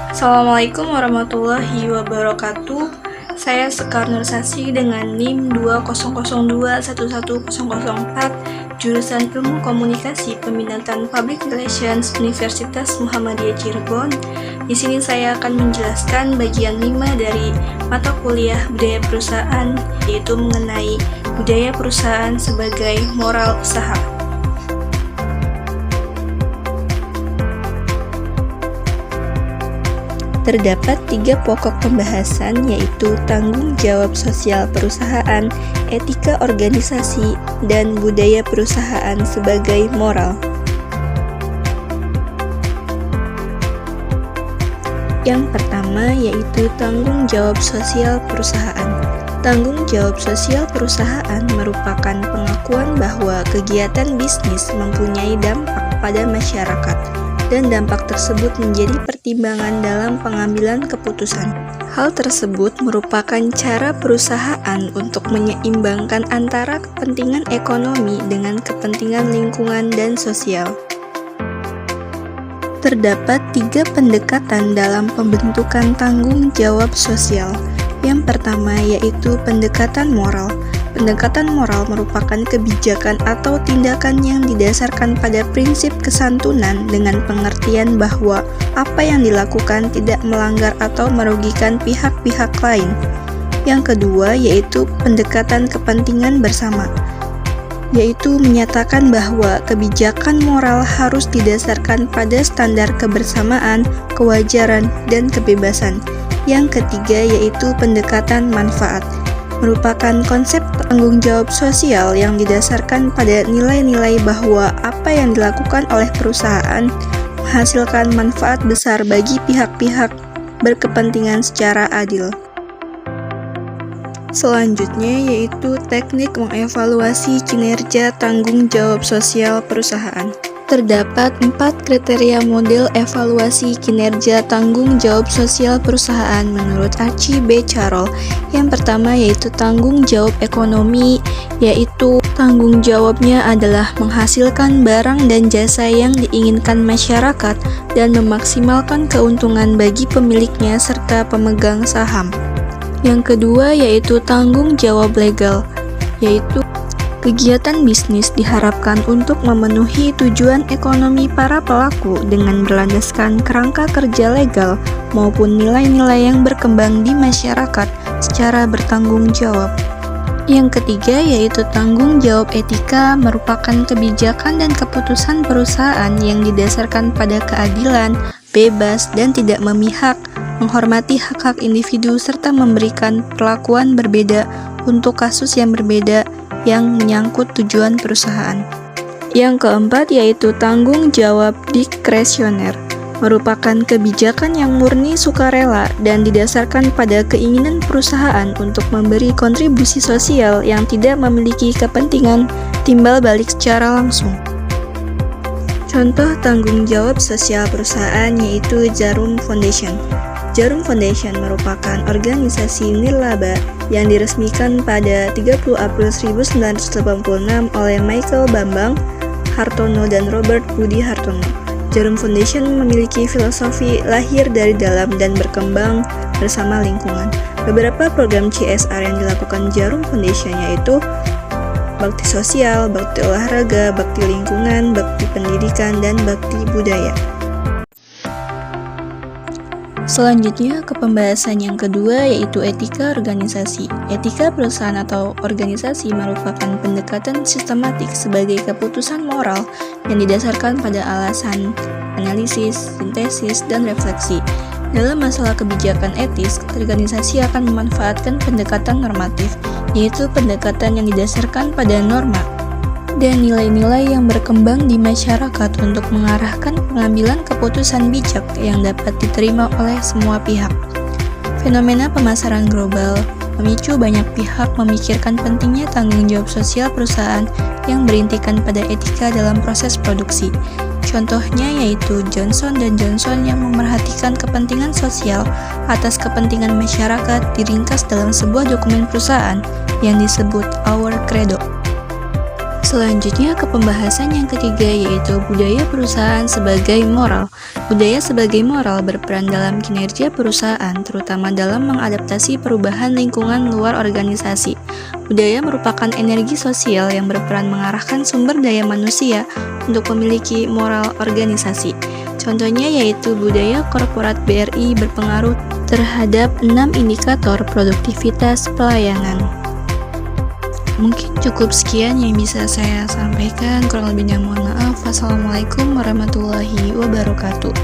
Assalamualaikum warahmatullahi wabarakatuh. Saya Sekar Nursasi dengan NIM 200211004, jurusan Ilmu Komunikasi Peminatan Public Relations Universitas Muhammadiyah Cirebon. Di sini saya akan menjelaskan bagian 5 dari mata kuliah Budaya Perusahaan, yaitu mengenai budaya perusahaan sebagai moral usaha. Terdapat 3 pokok pembahasan, yaitu tanggung jawab sosial perusahaan, etika organisasi, dan budaya perusahaan sebagai moral. Yang pertama yaitu tanggung jawab sosial perusahaan. Tanggung jawab sosial perusahaan merupakan pengakuan bahwa kegiatan bisnis mempunyai dampak pada masyarakat, dan dampak tersebut menjadi pertimbangan dalam pengambilan keputusan. Hal tersebut merupakan cara perusahaan untuk menyeimbangkan antara kepentingan ekonomi dengan kepentingan lingkungan dan sosial. Terdapat 3 pendekatan dalam pembentukan tanggung jawab sosial. Yang pertama yaitu pendekatan moral. Pendekatan moral merupakan kebijakan atau tindakan yang didasarkan pada prinsip kesantunan dengan pengertian bahwa apa yang dilakukan tidak melanggar atau merugikan pihak-pihak lain. Yang kedua yaitu pendekatan kepentingan bersama, yaitu menyatakan bahwa kebijakan moral harus didasarkan pada standar kebersamaan, kewajaran, dan kebebasan. Yang ketiga yaitu pendekatan manfaat, merupakan konsep tanggung jawab sosial yang didasarkan pada nilai-nilai bahwa apa yang dilakukan oleh perusahaan menghasilkan manfaat besar bagi pihak-pihak berkepentingan secara adil. Selanjutnya yaitu teknik mengevaluasi kinerja tanggung jawab sosial perusahaan. Terdapat 4 kriteria model evaluasi kinerja tanggung jawab sosial perusahaan menurut Archie B. Carroll. Yang pertama yaitu tanggung jawab ekonomi, yaitu tanggung jawabnya adalah menghasilkan barang dan jasa yang diinginkan masyarakat dan memaksimalkan keuntungan bagi pemiliknya serta pemegang saham. Yang kedua yaitu tanggung jawab legal, yaitu kegiatan bisnis diharapkan untuk memenuhi tujuan ekonomi para pelaku dengan berlandaskan kerangka kerja legal maupun nilai-nilai yang berkembang di masyarakat secara bertanggung jawab. Yang ketiga yaitu tanggung jawab etika, merupakan kebijakan dan keputusan perusahaan yang didasarkan pada keadilan, bebas, dan tidak memihak, menghormati hak-hak individu serta memberikan perlakuan berbeda untuk kasus yang berbeda yang menyangkut tujuan perusahaan. Yang keempat yaitu tanggung jawab diskresioner, merupakan kebijakan yang murni sukarela dan didasarkan pada keinginan perusahaan untuk memberi kontribusi sosial yang tidak memiliki kepentingan timbal balik secara langsung. Contoh tanggung jawab sosial perusahaan yaitu Jarum Foundation. Jarum Foundation merupakan organisasi nirlaba yang diresmikan pada 30 April 1986 oleh Michael Bambang Hartono dan Robert Budi Hartono. Jarum Foundation memiliki filosofi lahir dari dalam dan berkembang bersama lingkungan. Beberapa program CSR yang dilakukan Jarum Foundation yaitu bakti sosial, bakti olahraga, bakti lingkungan, bakti pendidikan, dan bakti budaya. Selanjutnya ke pembahasan yang kedua yaitu etika organisasi. Etika perusahaan atau organisasi merupakan pendekatan sistematik sebagai keputusan moral yang didasarkan pada alasan, analisis, sintesis, dan refleksi. Dalam masalah kebijakan etis, organisasi akan memanfaatkan pendekatan normatif, yaitu pendekatan yang didasarkan pada norma dan nilai-nilai yang berkembang di masyarakat untuk mengarahkan pengambilan keputusan bijak yang dapat diterima oleh semua pihak. Fenomena pemasaran global memicu banyak pihak memikirkan pentingnya tanggung jawab sosial perusahaan yang berintikan pada etika dalam proses produksi. Contohnya yaitu Johnson & Johnson yang memerhatikan kepentingan sosial atas kepentingan masyarakat diringkas dalam sebuah dokumen perusahaan yang disebut Our Credo. Selanjutnya ke pembahasan yang ketiga, yaitu budaya perusahaan sebagai moral. Budaya sebagai moral berperan dalam kinerja perusahaan, terutama dalam mengadaptasi perubahan lingkungan luar organisasi. Budaya merupakan energi sosial yang berperan mengarahkan sumber daya manusia untuk memiliki moral organisasi. Contohnya yaitu budaya korporat BRI berpengaruh terhadap 6 indikator produktivitas pelayanan. Mungkin cukup sekian yang bisa saya sampaikan, kurang lebihnya mohon maaf. Wassalamualaikum warahmatullahi wabarakatuh.